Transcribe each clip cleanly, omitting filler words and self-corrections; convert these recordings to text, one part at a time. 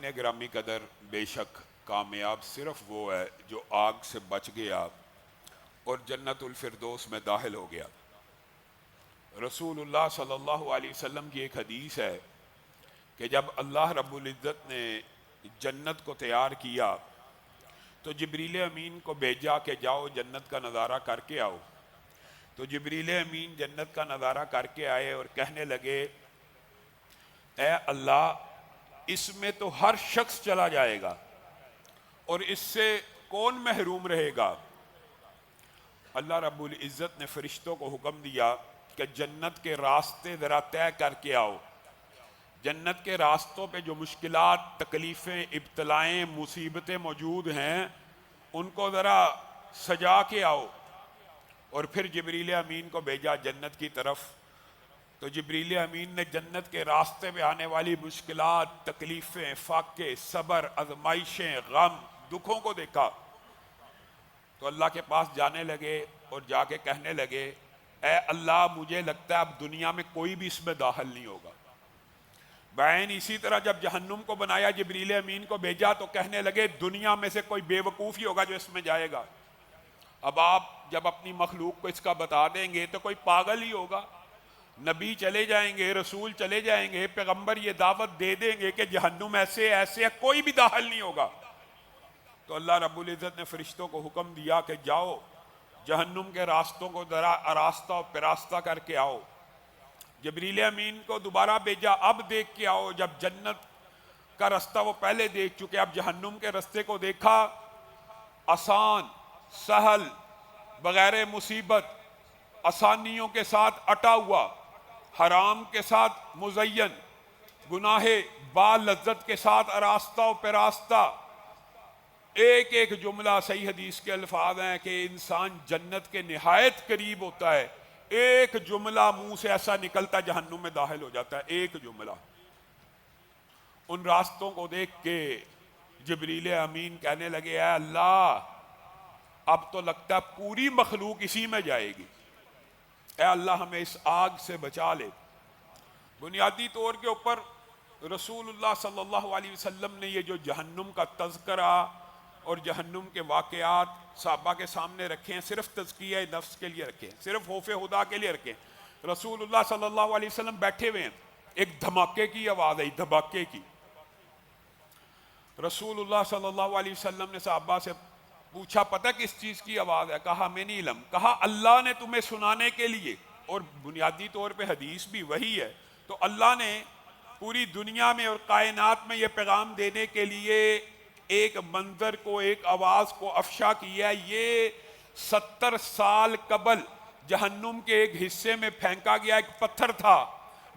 سامعین گرامی قدر، بے شک کامیاب صرف وہ ہے جو آگ سے بچ گیا اور جنت الفردوس میں داخل ہو گیا۔ رسول اللہ صلی اللہ علیہ وسلم کی ایک حدیث ہے کہ جب اللہ رب العزت نے جنت کو تیار کیا تو جبریل امین کو بھیجا کہ جاؤ جنت کا نظارہ کر کے آؤ۔ تو جبریل امین جنت کا نظارہ کر کے آئے اور کہنے لگے، اے اللہ، اس میں تو ہر شخص چلا جائے گا اور اس سے کون محروم رہے گا؟ اللہ رب العزت نے فرشتوں کو حکم دیا کہ جنت کے راستے ذرا طے کر کے آؤ۔ جنت کے راستوں پہ جو مشکلات، تکلیفیں، ابتلائیں، مصیبتیں موجود ہیں ان کو ذرا سجا کے آؤ۔ اور پھر جبریل امین کو بھیجا جنت کی طرف۔ تو جبریل امین نے جنت کے راستے پہ آنے والی مشکلات، تکلیفیں، فاقے، صبر، آزمائشیں، غم، دکھوں کو دیکھا تو اللہ کے پاس جانے لگے اور جا کے کہنے لگے، اے اللہ، مجھے لگتا ہے اب دنیا میں کوئی بھی اس میں داخل نہیں ہوگا۔ بعین اسی طرح جب جہنم کو بنایا، جبریل امین کو بھیجا تو کہنے لگے دنیا میں سے کوئی بے وقوف ہی ہوگا جو اس میں جائے گا۔ اب آپ جب اپنی مخلوق کو اس کا بتا دیں گے تو کوئی پاگل ہی ہوگا۔ نبی چلے جائیں گے، رسول چلے جائیں گے، پیغمبر یہ دعوت دے دیں گے کہ جہنم ایسے ایسے ہے، کوئی بھی داخل نہیں ہوگا۔ تو اللہ رب العزت نے فرشتوں کو حکم دیا کہ جاؤ جہنم کے راستوں کو ذرا آراستہ و پراستہ کر کے آؤ۔ جبریل امین کو دوبارہ بھیجا، اب دیکھ کے آؤ۔ جب جنت کا رستہ وہ پہلے دیکھ چکے، اب جہنم کے رستے کو دیکھا، آسان، سہل، بغیر مصیبت، آسانیوں کے ساتھ اٹا ہوا، حرام کے ساتھ مزین، گناہ با لذت کے ساتھ آراستہ و پراستہ۔ ایک ایک جملہ صحیح حدیث کے الفاظ ہیں کہ انسان جنت کے نہایت قریب ہوتا ہے، ایک جملہ منہ سے ایسا نکلتا جہنم میں داخل ہو جاتا ہے، ایک جملہ۔ ان راستوں کو دیکھ کے جبریل امین کہنے لگے، اے اللہ، اب تو لگتا ہے پوری مخلوق اسی میں جائے گی، اے اللہ ہمیں اس آگ سے بچا لے۔ بنیادی طور کے اوپر رسول اللہ صلی اللہ علیہ وسلم نے یہ جو جہنم کا تذکرہ اور جہنم کے واقعات صحابہ کے سامنے رکھے ہیں، صرف تزکیہ نفس کے لیے رکھے ہیں، صرف خوف خدا کے لیے رکھے ہیں۔ رسول اللہ صلی اللہ علیہ وسلم بیٹھے ہوئے ہیں، ایک دھماکے کی آواز آئی، دھماکے کی۔ رسول اللہ صلی اللہ علیہ وسلم نے صحابہ سے پوچھا، پتہ کس چیز کی آواز ہے؟ کہا ہمیں نہیں علم۔ کہا اللہ نے تمہیں سنانے کے لیے، اور بنیادی طور پہ حدیث بھی وہی ہے، تو اللہ نے پوری دنیا میں اور کائنات میں یہ پیغام دینے کے لیے ایک منظر کو، ایک آواز کو افشا کیا ہے۔ یہ 70 سال قبل جہنم کے ایک حصے میں پھینکا گیا ایک پتھر تھا،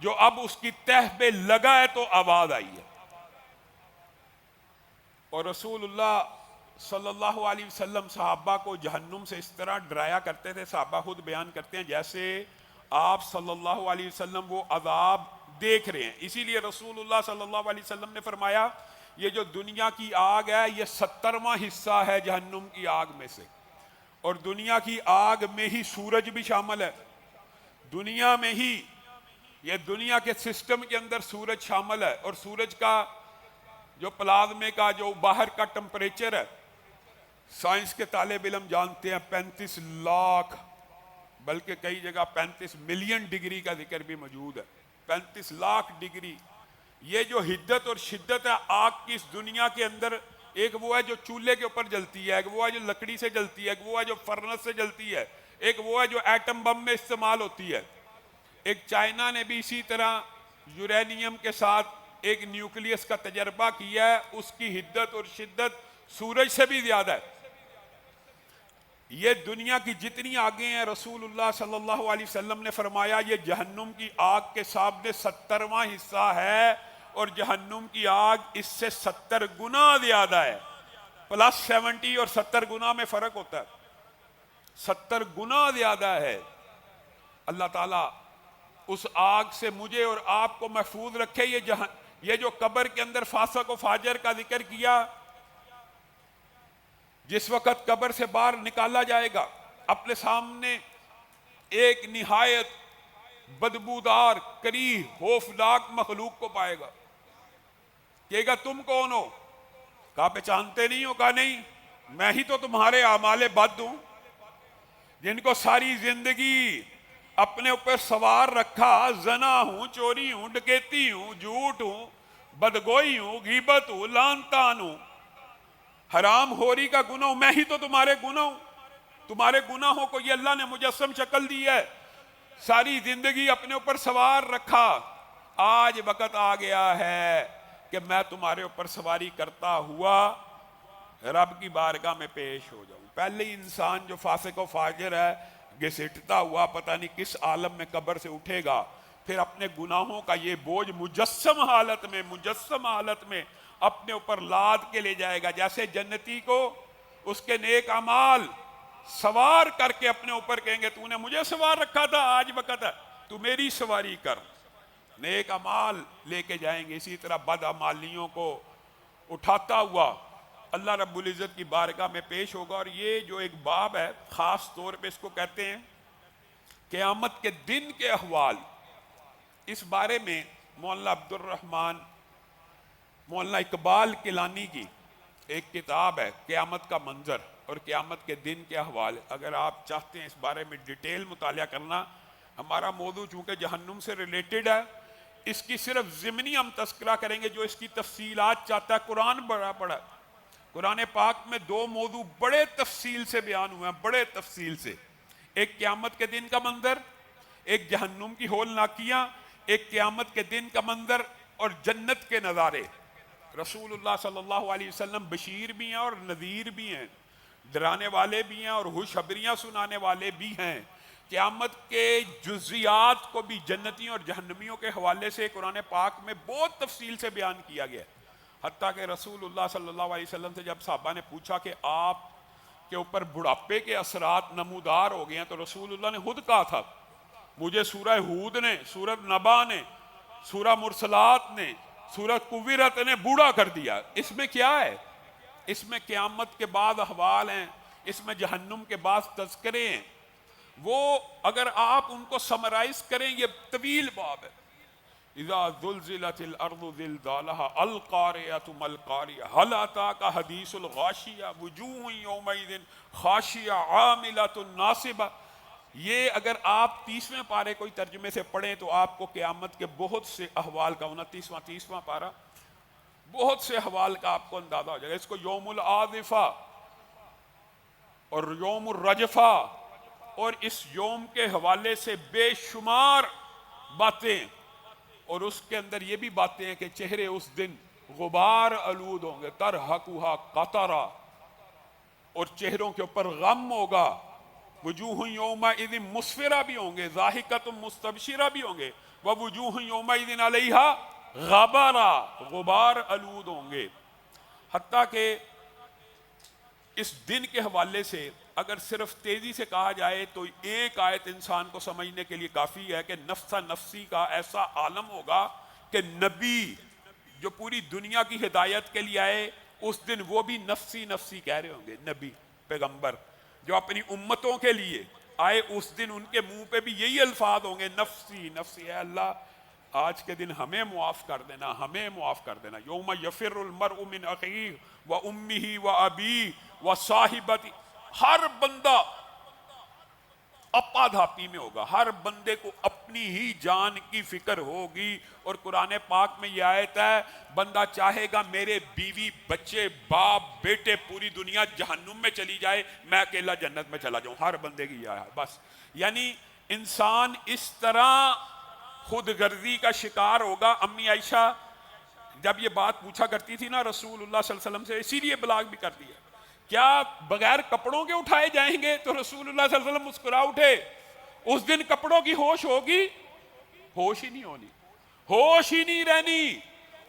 جو اب اس کی تہ پہ لگا ہے تو آواز آئی ہے۔ اور رسول اللہ صلی اللہ علیہ وسلم صحابہ کو جہنم سے اس طرح ڈرایا کرتے تھے، صحابہ خود بیان کرتے ہیں جیسے آپ صلی اللہ علیہ وسلم وہ عذاب دیکھ رہے ہیں۔ اسی لیے رسول اللہ صلی اللہ علیہ وسلم نے فرمایا، یہ جو دنیا کی آگ ہے یہ 70واں حصہ ہے جہنم کی آگ میں سے، اور دنیا کی آگ میں ہی سورج بھی شامل ہے۔ دنیا میں ہی، یہ دنیا کے سسٹم کے اندر سورج شامل ہے، اور سورج کا جو پلازمے کا جو باہر کا ٹمپریچر ہے، سائنس کے طالب علم جانتے ہیں 35 لاکھ، بلکہ کئی جگہ 35 ملین ڈگری کا ذکر بھی موجود ہے، 35 لاکھ ڈگری۔ یہ جو حدت اور شدت ہے آگ کی اس دنیا کے اندر، ایک وہ ہے جو چولہے کے اوپر جلتی ہے، ایک وہ ہے جو لکڑی سے جلتی ہے، ایک وہ ہے جو فرنس سے جلتی ہے، ایک وہ ہے جو ایٹم بم میں استعمال ہوتی ہے۔ ایک چائنا نے بھی اسی طرح یورینیم کے ساتھ ایک نیوکلیس کا تجربہ کیا ہے، اس کی حدت اور شدت سورج سے بھی زیادہ ہے۔ یہ دنیا کی جتنی آگیں ہیں، رسول اللہ صلی اللہ علیہ وسلم نے فرمایا یہ جہنم کی آگ کے سامنے 70واں حصہ ہے، اور جہنم کی آگ اس سے 70 گنا زیادہ ہے۔ پلس 70 اور 70 گنا میں فرق ہوتا ہے، 70 گنا زیادہ ہے۔ اللہ تعالیٰ اس آگ سے مجھے اور آپ کو محفوظ رکھے۔ یہ جو قبر کے اندر فاسق و فاجر کا ذکر کیا، جس وقت قبر سے باہر نکالا جائے گا، اپنے سامنے ایک نہایت بدبودار، کریہ، خوفناک مخلوق کو پائے گا۔ کہے گا تم کون ہو؟ کہا پہچانتے نہیں ہو؟ کہا نہیں، میں ہی تو تمہارے اعمال بد ہوں، جن کو ساری زندگی اپنے اوپر سوار رکھا، زنا ہوں، چوری ہوں، ڈکیتی ہوں، جھوٹ ہوں، بدگوئی ہوں، غیبت ہوں، لعن طعن ہوں، حرام خوری کا گناہ ہوں، میں ہی تو تمہارے گناہ ہوں۔ تمہارے گناہوں کو یہ اللہ نے مجسم شکل دی ہے، ساری زندگی اپنے اوپر سوار رکھا، آج وقت آ گیا ہے کہ میں تمہارے اوپر سواری کرتا ہوا رب کی بارگاہ میں پیش ہو جاؤں۔ پہلے ہی انسان جو فاسق و فاجر ہے، گھسٹتا ہوا پتہ نہیں کس عالم میں قبر سے اٹھے گا، پھر اپنے گناہوں کا یہ بوجھ مجسم حالت میں اپنے اوپر لاد کے لے جائے گا، جیسے جنتی کو اس کے نیک اعمال سوار کر کے اپنے اوپر کہیں گے تو نے مجھے سوار رکھا تھا، آج وقت ہے تو میری سواری کر، نیک اعمال لے کے جائیں گے۔ اسی طرح بد اعمالیوں کو اٹھاتا ہوا اللہ رب العزت کی بارگاہ میں پیش ہوگا۔ اور یہ جو ایک باب ہے، خاص طور پہ اس کو کہتے ہیں قیامت کے دن کے احوال۔ اس بارے میں مولانا عبد الرحمن، مولانا اقبال کیلانی کی ایک کتاب ہے قیامت کا منظر اور قیامت کے دن کے احوال۔ اگر آپ چاہتے ہیں اس بارے میں ڈیٹیل مطالعہ کرنا، ہمارا موضوع چونکہ جہنم سے ریلیٹڈ ہے، اس کی صرف ضمنی ہم تذکرہ کریں گے۔ جو اس کی تفصیلات چاہتا ہے، قرآن بڑا پڑا، قرآن پاک میں دو موضوع بڑے تفصیل سے بیان ہوئے ہیں، بڑے تفصیل سے، ایک قیامت کے دن کا منظر، ایک جہنم کی ہول ناکیاں، ایک قیامت کے دن کا منظر اور جنت کے نظارے۔ رسول اللہ صلی اللہ علیہ وسلم بشیر بھی ہیں اور نذیر بھی ہیں، ڈرانے والے بھی ہیں اور خوشخبریاں سنانے والے بھی ہیں۔ قیامت کے جزیات کو بھی جنتیوں اور جہنمیوں کے حوالے سے قرآن پاک میں بہت تفصیل سے بیان کیا گیا ہے۔ حتیٰ کہ رسول اللہ صلی اللہ علیہ وسلم سے جب صحابہ نے پوچھا کہ آپ کے اوپر بڑھاپے کے اثرات نمودار ہو گئے ہیں، تو رسول اللہ نے خود کہا تھا مجھے سورہ ہود نے، سورہ نبا نے، سورہ مرسلات نے، سورہ کویرت نے بوڑھا کر دیا۔ اس میں کیا ہے؟ اس میں قیامت کے بعد احوال ہیں، اس میں جہنم کے بعد تذکرے ہیں۔ وہ اگر آپ ان کو سمرائز کریں، یہ طویل باب ہے۔ اذا زلزلت الارض زلزالها القارعۃ ما القارعۃ هل اتاک حدیث الغاشیہ وجوہ یومئذ خاشعہ عاملۃ ناصبہ۔ یہ اگر آپ 30ویں پارے کوئی ترجمے سے پڑھیں تو آپ کو قیامت کے بہت سے احوال کا، 29واں 30واں پارہ، بہت سے احوال کا آپ کو اندازہ ہو جائے گا۔ اس کو یوم العاصفہ اور یوم الرجفہ اور اس یوم کے حوالے سے بے شمار باتیں، اور اس کے اندر یہ بھی باتیں ہیں کہ چہرے اس دن غبار آلود ہوں گے، ترہقھا قطرہ، اور چہروں کے اوپر غم ہوگا۔ وجوہ یومئذ مسفرہ بھی ہوں گے، ضاحکۃ مستبشرہ بھی ہوں گے، ووجوہ یومئذ علیہا غبرہ، غبار آلود ہوں گے۔ حتیٰ کہ اس دن کے حوالے سے اگر صرف تیزی سے کہا جائے تو ایک آیت انسان کو سمجھنے کے لیے کافی ہے کہ نفس نفسی کا ایسا عالم ہوگا کہ نبی جو پوری دنیا کی ہدایت کے لیے آئے، اس دن وہ بھی نفسی نفسی کہہ رہے ہوں گے۔ نبی پیغمبر جو اپنی امتوں کے لیے آئے، اس دن ان کے منہ پہ بھی یہی الفاظ ہوں گے، نفسی نفسی، اے اللہ آج کے دن ہمیں معاف کر دینا، ہمیں معاف کر دینا۔ یوم یفر المرء من اخیہ وامہ وابیہ وصاحبتہ، ہر بندہ اپا دھاپی میں ہوگا، ہر بندے کو اپنی ہی جان کی فکر ہوگی۔ اور قرآن پاک میں یہ آیت ہے، بندہ چاہے گا میرے بیوی بچے باپ بیٹے پوری دنیا جہنم میں چلی جائے، میں اکیلا جنت میں چلا جاؤں، ہر بندے کی یہ ہے بس۔ یعنی انسان اس طرح خود غرضی کا شکار ہوگا۔ امی عائشہ جب یہ بات پوچھا کرتی تھی نا رسول اللہ صلی اللہ علیہ وسلم سے، اسی لیے بلاغ بھی کر دیا، کیا بغیر کپڑوں کے اٹھائے جائیں گے؟ تو رسول اللہ صلی اللہ علیہ وسلم مسکرا اٹھے، اس دن کپڑوں کی ہوش ہوگی؟ ہوش ہی نہیں ہونی، ہوش ہی نہیں رہنی۔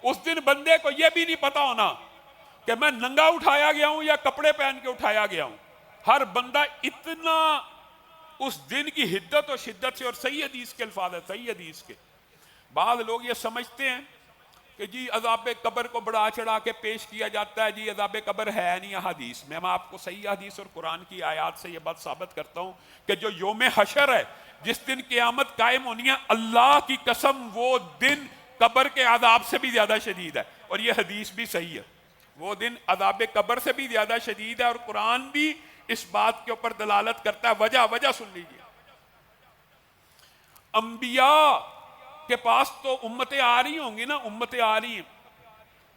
اس دن بندے کو یہ بھی نہیں پتا ہونا کہ میں ننگا اٹھایا گیا ہوں یا کپڑے پہن کے اٹھایا گیا ہوں۔ ہر بندہ اتنا اس دن کی حدت و شدت سے، اور صحیح حدیث کے الفاظ ہے، صحیح حدیث کے، بعض لوگ یہ سمجھتے ہیں کہ جی عذاب قبر کو بڑھا چڑھا کے پیش کیا جاتا ہے، جی عذاب قبر ہے نہیں حدیث میں۔ میں آپ کو صحیح حدیث اور قرآن کی آیات سے یہ بات ثابت کرتا ہوں کہ جو یوم حشر ہے، جس دن قیامت قائم ہونی ہے، اللہ کی قسم وہ دن قبر کے عذاب سے بھی زیادہ شدید ہے۔ اور یہ حدیث بھی صحیح ہے، وہ دن عذاب قبر سے بھی زیادہ شدید ہے، اور قرآن بھی اس بات کے اوپر دلالت کرتا ہے۔ وجہ سن لیجیے، انبیاء کے پاس تو امتیں آ رہی ہوں گی نا، امتیں آ رہی ہیں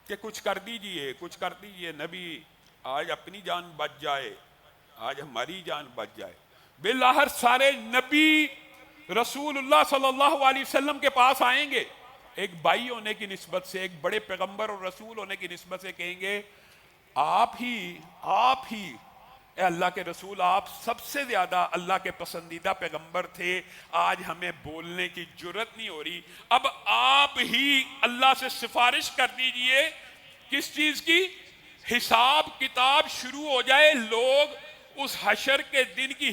کہ کچھ کر دیجئے، کچھ کر دیجئے، نبی آج اپنی جان بچ جائے، آج ہماری جان بچ جائے۔ بالآخر سارے نبی رسول اللہ صلی اللہ علیہ وسلم کے پاس آئیں گے، ایک بھائی ہونے کی نسبت سے، ایک بڑے پیغمبر اور رسول ہونے کی نسبت سے کہیں گے آپ ہی اے اللہ کے رسول، آپ سب سے زیادہ اللہ کے پسندیدہ پیغمبر تھے، آج ہمیں بولنے کی جرت نہیں ہو رہی، اب آپ ہی اللہ سے سفارش کر دیجئے۔ کس چیز کی؟ حساب کتاب شروع ہو جائے، لوگ اس حشر کے دن کی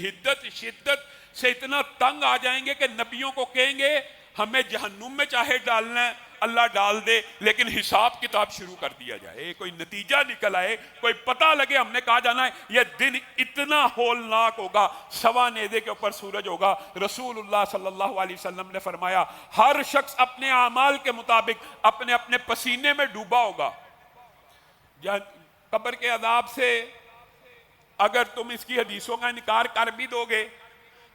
شدت سے اتنا تنگ آ جائیں گے کہ نبیوں کو کہیں گے ہمیں جہنم میں چاہے ڈالنا ہے اللہ ڈال دے، لیکن حساب کتاب شروع کر دیا جائے، کوئی نتیجہ نکل آئے، کوئی پتہ لگے ہم نے کہا جانا ہے۔ یہ دن اتنا ہولناک ہوگا، سوا نیزے کے اوپر سورج ہوگا۔ رسول اللہ صلی اللہ علیہ وسلم نے فرمایا ہر شخص اپنے اعمال کے مطابق اپنے اپنے پسینے میں ڈوبا ہوگا۔ قبر کے عذاب سے اگر تم اس کی حدیثوں کا انکار کر بھی دو گے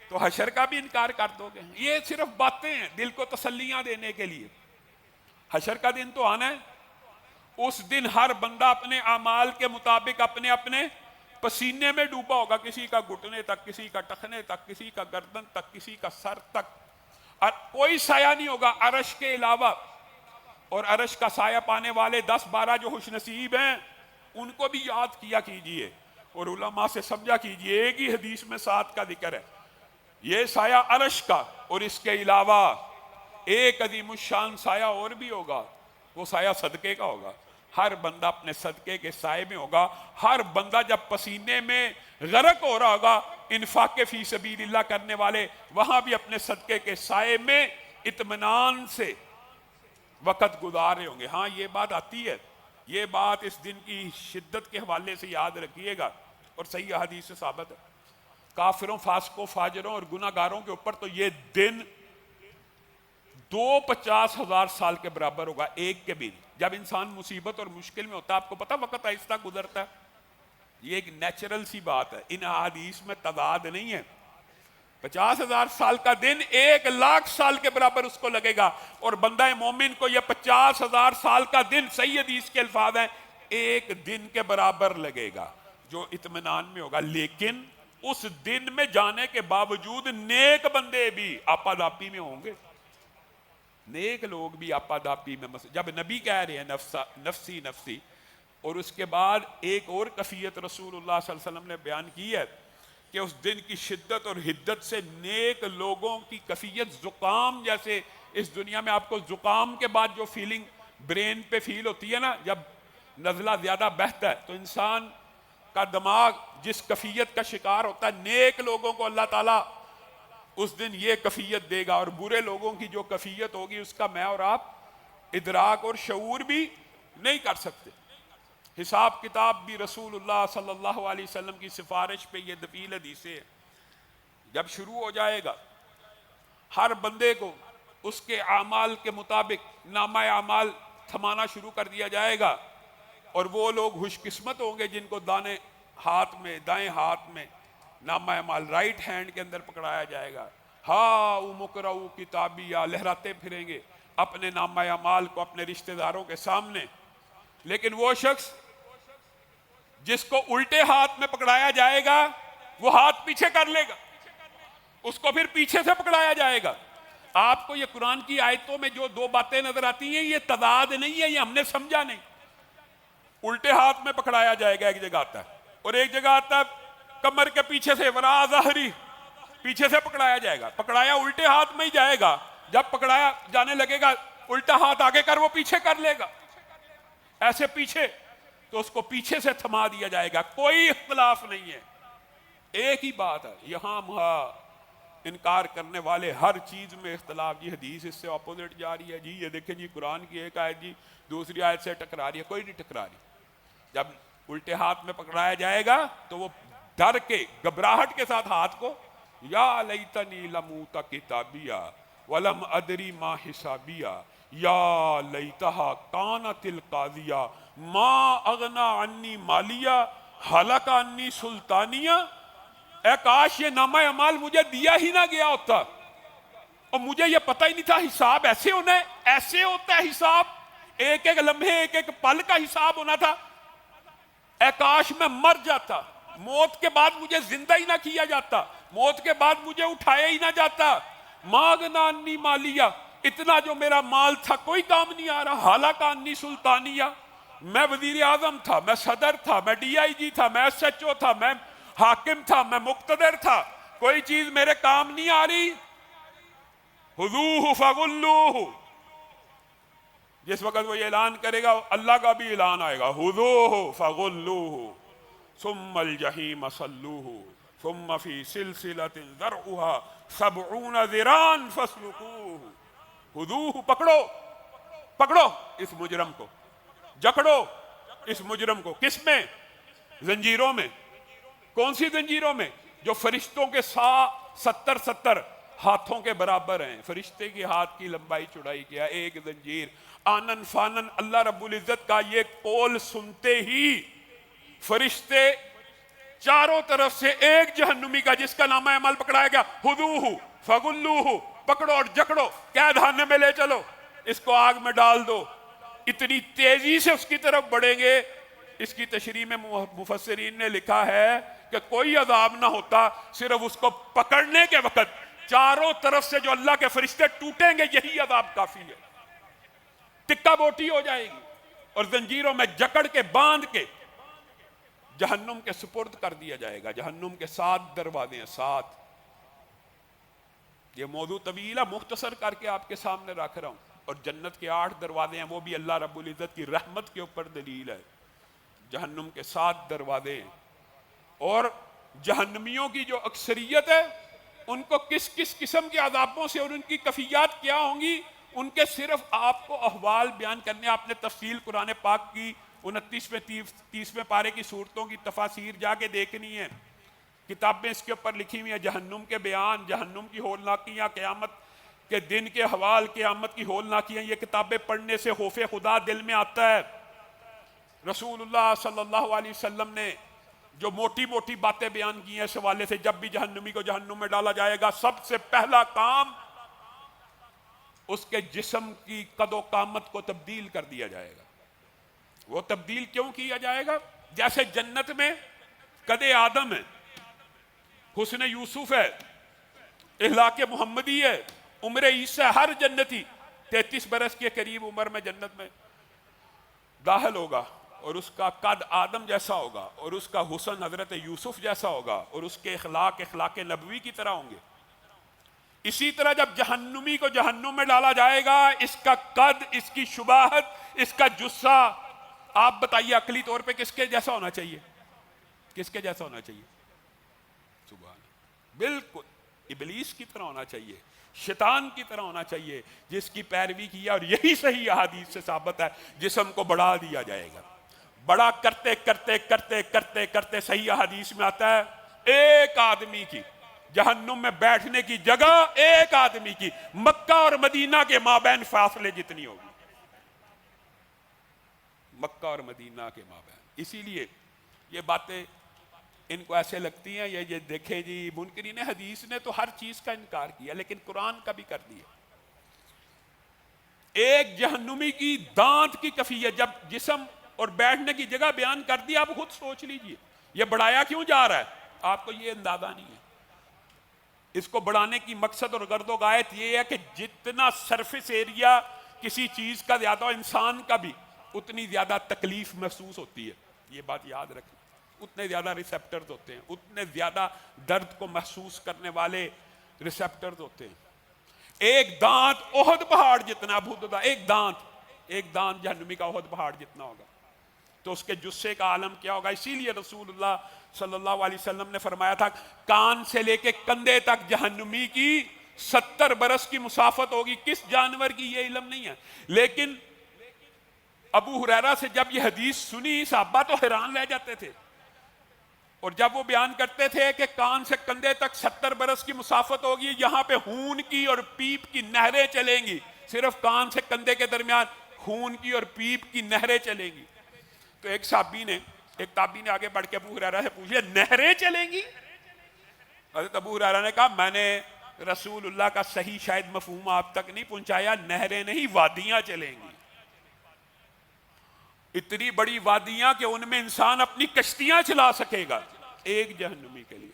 تو حشر کا بھی انکار کر دو گے۔ یہ صرف باتیں ہیں دل کو تسلیاں دینے کے لیے۔ حشر کا دن تو آنا ہے، اس دن ہر بندہ اپنے اعمال کے مطابق اپنے اپنے پسینے میں ڈوبا ہوگا، کسی کا گھٹنے تک، کسی کا ٹخنے تک، کسی کا گردن تک، کسی کا سر تک، اور کوئی سایہ نہیں ہوگا عرش کے علاوہ۔ اور عرش کا سایہ پانے والے 10-12 جو خوش نصیب ہیں ان کو بھی یاد کیا کیجئے اور علماء سے سمجھا کیجئے۔ ایک ہی حدیث میں 7 کا ذکر ہے، یہ سایہ عرش کا، اور اس کے علاوہ ایک عظیم الشان سایہ اور بھی ہوگا، وہ سایہ صدقے کا ہوگا۔ ہر بندہ اپنے صدقے کے سائے میں ہوگا، ہر بندہ جب پسینے میں غرق ہو رہا ہوگا، انفاق فی سبیل اللہ کرنے والے وہاں بھی اپنے صدقے کے سائے میں اطمینان سے وقت گزارے ہوں گے۔ ہاں یہ بات آتی ہے، یہ بات اس دن کی شدت کے حوالے سے یاد رکھیے گا، اور صحیح حدیث سے ثابت ہے۔ کافروں، فاسقوں، فاجروں اور گناہ گاروں کے اوپر تو یہ دن 50,000 سال کے برابر ہوگا، ایک کے بھی نہیں۔ جب انسان مصیبت اور مشکل میں ہوتا ہے، آپ کو پتہ وقت آہستہ گزرتا ہے، یہ ایک نیچرل سی بات ہے، ان احادیث میں تضاد نہیں ہے۔ 50,000 سال کا دن 1,00,000 سال کے برابر اس کو لگے گا، اور بندہ مومن کو یہ 50,000 سال کا دن، صحیح حدیث کے الفاظ ہیں، ایک دن کے برابر لگے گا جو اطمینان میں ہوگا۔ لیکن اس دن میں جانے کے باوجود نیک بندے بھی آپا داپی میں ہوں گے، نیک لوگ بھی آپا داپی میں۔ جب نبی کہہ رہے ہیں نفسی نفسی، اور اس کے بعد ایک اور کیفیت رسول اللہ صلی اللہ علیہ وسلم نے بیان کی ہے کہ اس دن کی شدت اور حدت سے نیک لوگوں کی کیفیت زکام جیسے، اس دنیا میں آپ کو زکام کے بعد جو فیلنگ برین پہ فیل ہوتی ہے نا، جب نزلہ زیادہ بہتا ہے تو انسان کا دماغ جس کیفیت کا شکار ہوتا ہے، نیک لوگوں کو اللہ تعالیٰ اس دن یہ کیفیت دے گا، اور برے لوگوں کی جو کیفیت ہوگی اس کا میں اور آپ ادراک اور شعور بھی نہیں کر سکتے۔ حساب کتاب بھی رسول اللہ صلی اللہ علیہ وسلم کی سفارش پہ یہ دفیل حدیثیں جب شروع ہو جائے گا، ہر بندے کو اس کے اعمال کے مطابق نامہ اعمال تھمانا شروع کر دیا جائے گا، اور وہ لوگ خوش قسمت ہوں گے جن کو دائیں ہاتھ میں نامہ اعمال رائٹ ہینڈ کے اندر پکڑایا جائے گا۔ ہاں مقرؤ کتابیہ، لہراتے پھریں گے اپنے نامہ اعمال کو اپنے رشتہ داروں کے سامنے۔ لیکن وہ شخص جس کو الٹے ہاتھ میں پکڑایا جائے گا وہ ہاتھ پیچھے کر لے گا، اس کو پھر پیچھے سے پکڑایا جائے گا۔ آپ کو یہ قرآن کی آیتوں میں جو 2 باتیں نظر آتی ہیں، یہ تضاد نہیں ہے، یہ ہم نے سمجھا نہیں۔ الٹے ہاتھ میں پکڑایا جائے گا ایک جگہ آتا ہے، اور ایک جگہ آتا ہے کمر کے پیچھے سے، وراء ظہری، پیچھے سے پکڑایا جائے گا۔ پکڑایا الٹے ہاتھ میں ہی جائے گا، جب پکڑایا جانے لگے گا الٹا ہاتھ آگے کر، وہ پیچھے کر لے گا، ایسے پیچھے، تو اس کو پیچھے سے تھما دیا جائے گا۔ کوئی اختلاف نہیں ہے، ایک ہی بات ہے۔ یہاں انکار کرنے والے ہر چیز میں اختلاف، جی حدیث اس سے اپوزٹ جا رہی ہے، جی یہ دیکھیں جی قرآن کی ایک آیت جی دوسری آیت سے ٹکرا رہی ہے، کوئی نہیں ٹکرا رہی۔ جب الٹے ہاتھ میں پکڑایا جائے گا تو وہ ڈر کے، گھبراہٹ کے ساتھ ہاتھ کو، یا لیتنی لم اوت کتابیہ ولم ادری ما حسابیہ، یا لیتہا کانت القاضیہ ما اغنا عنی مالیہ ہلک عنی سلطانیہ، اے کاش یہ نامہ اعمال مجھے دیا ہی نہ گیا ہوتا، اور مجھے یہ پتہ ہی نہیں تھا حساب ایسے ہونا ہے، ایسے ہوتا ہے حساب، ایک ایک لمحے ایک ایک پل کا حساب ہونا تھا، اے کاش میں مر جاتا، موت کے بعد مجھے زندہ ہی نہ کیا جاتا، موت کے بعد مجھے اٹھایا ہی نہ جاتا، ماغنا انی مالیہ، اتنا جو میرا مال تھا کوئی کام نہیں آ رہا، ہلاک انی سلطانیہ، میں وزیر اعظم تھا، میں صدر تھا، میں ڈی آئی جی تھا، میں ایس ایچ او تھا، میں حاکم تھا، میں مقتدر تھا، کوئی چیز میرے کام نہیں آ رہی، خذوہ فغلوہ، جس وقت وہ یہ اعلان کرے گا اللہ کا بھی اعلان آئے گا، خذوہ فغلوہ ثم الجحیم صلوہ ثم فی سلسلۃ ذرعها 70 ذراعا فاسلکوہ، خذوہ، پکڑو، پکڑو اس مجرم کو، جکڑو اس مجرم کو، کس میں؟ زنجیروں میں، کون سی زنجیروں میں؟ جو فرشتوں کے 70 ہاتھوں کے برابر ہیں، فرشتے کے ہاتھ کی لمبائی چوڑائی کیا، ایک زنجیر، آنن فانن، اللہ رب العزت کا یہ قول سنتے ہی فرشتے چاروں طرف سے ایک جہنمی کا جس کا نامہ عمل پکڑایا گیا، خذوہ فغلوہ، پکڑو اور جکڑو، قید خانے میں لے چلو، اس کو آگ میں ڈال دو، اتنی تیزی سے اس کی طرف بڑھیں گے۔ اس کی تشریح میں مفسرین نے لکھا ہے کہ کوئی عذاب نہ ہوتا، صرف اس کو پکڑنے کے وقت چاروں طرف سے جو اللہ کے فرشتے ٹوٹیں گے، یہی عذاب کافی ہے، ٹکا بوٹی ہو جائے گی، اور زنجیروں میں جکڑ کے باندھ کے جہنم کے سپرد کر دیا جائے گا۔ جہنم کے 7 دروازے ہیں، 7۔ یہ موضوع طویل ہے، مختصر کر کے آپ کے سامنے رکھ رہا ہوں، اور جنت کے 8 دروازے ہیں، وہ بھی اللہ رب العزت کی رحمت کے اوپر دلیل ہے۔ جہنم کے 7 دروازے ہیں، اور جہنمیوں کی جو اکثریت ہے ان کو کس کس قسم کے عذابوں سے اور ان کی کیفیات کیا ہوں گی، ان کے صرف آپ کو احوال بیان کرنے، آپ نے تفصیل قرآن پاک کی 29ویں 30ویں پارے کی صورتوں کی تفاسیر جا کے دیکھنی ہے، کتابیں اس کے اوپر لکھی ہوئی ہیں، جہنم کے بیان، جہنم کی ہولناکیاں، قیامت کے دن کے حوال، قیامت کی ہولناکیاں، یہ کتابیں پڑھنے سے خوف خدا دل میں آتا ہے۔ رسول اللہ صلی اللہ علیہ وسلم نے جو موٹی موٹی باتیں بیان کی ہیں اس حوالے سے، جب بھی جہنمی کو جہنم میں ڈالا جائے گا، سب سے پہلا کام اس کے جسم کی قد و قامت کو تبدیل کر دیا جائے گا۔ وہ تبدیل کیوں کیا جائے گا؟ جیسے جنت میں قد آدم ہے، حسن یوسف ہے، اخلاق محمدی ہے، عمر عیسیٰ، ہر جنتی 33 برس کے قریب عمر میں جنت میں داخل ہوگا، اور اس کا قد آدم جیسا ہوگا، اور اس کا حسن حضرت یوسف جیسا ہوگا، اور اس کے اخلاق نبوی کی طرح ہوں گے۔ اسی طرح جب جہنمی کو جہنم میں ڈالا جائے گا، اس کا قد، اس کی شباہت، اس کا جثہ، آپ بتائیے عقلی طور پہ کس کے جیسا ہونا چاہیے؟ کس کے جیسا ہونا چاہیے؟ سبحان اللہ، بالکل ابلیس کی طرح ہونا چاہیے، شیطان کی طرح ہونا چاہیے، جس کی پیروی کیا، اور یہی صحیح احادیث سے ثابت ہے، جسم کو بڑھا دیا جائے گا۔ بڑا کرتے کرتے کرتے کرتے کرتے صحیح احادیث میں آتا ہے، ایک آدمی کی جہنم میں بیٹھنے کی جگہ ایک آدمی کی مکہ اور مدینہ کے مابین فاصلے جتنی ہوگی، مکہ اور مدینہ کے مابین۔ اسی لیے یہ باتیں ان کو ایسے لگتی ہیں، یہ دیکھیں جی منکرین حدیث نے تو ہر چیز کا انکار کیا، لیکن قرآن کا بھی کر دیا۔ ایک جہنمی کی دانت کی کیفیت، جب جسم اور بیٹھنے کی جگہ بیان کر دی، آپ خود سوچ لیجئے یہ بڑھایا کیوں جا رہا ہے، آپ کو یہ اندازہ نہیں ہے۔ اس کو بڑھانے کی مقصد اور غرض و غایت یہ ہے کہ جتنا سرفیس ایریا کسی چیز کا زیادہ، انسان کا بھی اتنی زیادہ تکلیف محسوس ہوتی ہے، یہ بات یاد رکھیں، اتنے زیادہ ریسیپٹرز ہوتے ہیں، اتنے زیادہ درد کو محسوس کرنے والے ریسیپٹرز ہوتے ہیں۔ ایک دانت احد پہاڑ جتنا، ایک دانت جہنمی کا احد پہاڑ جتنا ہوگا، تو اس کے جثے کا عالم کیا ہوگا۔ اسی لیے رسول اللہ صلی اللہ علیہ وسلم نے فرمایا تھا، کان سے لے کے کندھے تک جہنمی کی 70 برس کی مسافت ہوگی۔ کس جانور کی یہ علم نہیں ہے، لیکن ابو ہریرہ سے جب یہ حدیث سنی، صحابہ تو حیران رہ جاتے تھے، اور جب وہ بیان کرتے تھے کہ کان سے کندھے تک 70 برس کی مسافت ہوگی، یہاں پہ خون کی اور پیپ کی نہریں چلیں گی، صرف کان سے کندھے کے درمیان خون کی اور پیپ کی نہریں چلیں گی. تو ایک تابعی نے آگے بڑھ کے ابو ہریرہ سے پوچھا نہریں چلیں گی؟ حضرت ابو ہریرہ نے کہا میں نے رسول اللہ کا صحیح شاید مفہوم آپ تک نہیں پہنچایا، نہریں نہیں وادیاں چلیں گی. اتنی بڑی وادیاں کہ ان میں انسان اپنی کشتیاں چلا سکے گا ایک جہنمی کے لیے.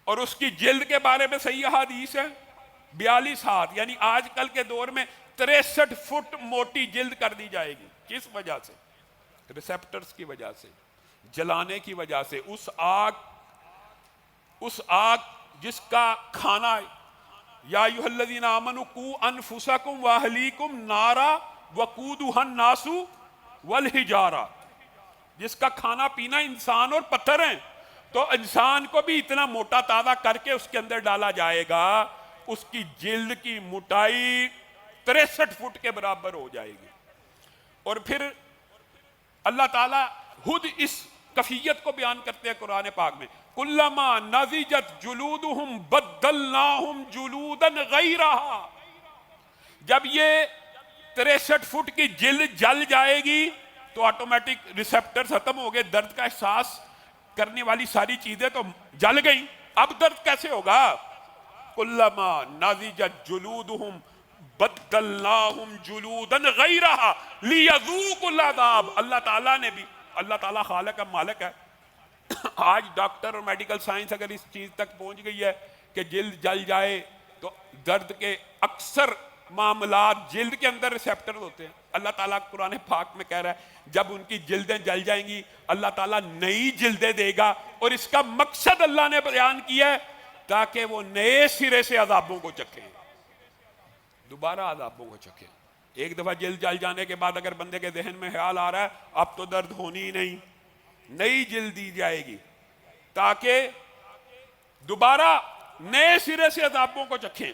اور اس کی جلد کے بارے میں صحیح حدیث ہے 42 ہاتھ، یعنی آج کل کے دور میں 63 فٹ موٹی جلد کر دی جائے گی. کس وجہ سے؟ ریسپٹرز کی وجہ سے، جلانے کی وجہ سے. اس آگ جس کا کھانا یا ایھا الذین آمنوا قوا انفسکم واہلیکم نارا وقودھا الناس والحجارہ، جس کا کھانا پینا انسان اور پتھر ہیں، تو انسان کو بھی اتنا موٹا تازہ کر کے اس کے اندر ڈالا جائے گا، اس کی جلد کی موٹائی 63 فٹ کے برابر ہو جائے گی. اور پھر اللہ تعالیٰ خود اس کیفیت کو بیان کرتے ہیں قرآن پاک میں، کلما نضجت جلودہم بدلناہم جلودا غیرہا. جب یہ 63 فٹ کی جلد جل جائے گی تو آٹومیٹک ریسپٹر ختم ہو گئے، درد کا احساس کرنے والی ساری چیزیں تو جل گئیں، اب درد کیسے ہوگا؟ کلما نضجت جلودہم بدلناہم جلودا غیرہا لیذوقوا العذاب. اللہ تعالیٰ نے بھی، اللہ تعالیٰ خالق ہے مالک ہے. آج ڈاکٹر اور میڈیکل سائنس اگر اس چیز تک پہنچ گئی ہے کہ جلد جل جائے تو درد کے اکثر معاملات جلد کے اندر ریسپٹر ہوتے ہیں. اللہ تعالیٰ قرآن پاک میں کہہ رہا ہے جب ان کی جلدیں جل جائیں گی اللہ تعالیٰ نئی جلدیں دے گا، اور اس کا مقصد اللہ نے بیان کیا ہے تاکہ وہ نئے سرے سے عذابوں کو چکھیں، دوبارہ عذابوں کو چکھیں. ایک دفعہ جلد جل جانے کے بعد اگر بندے کے ذہن میں خیال آ رہا ہے اب تو درد ہونی ہی نہیں، نئی جلد دی جائے گی تاکہ دوبارہ نئے سرے سے عذابوں کو چکھیں.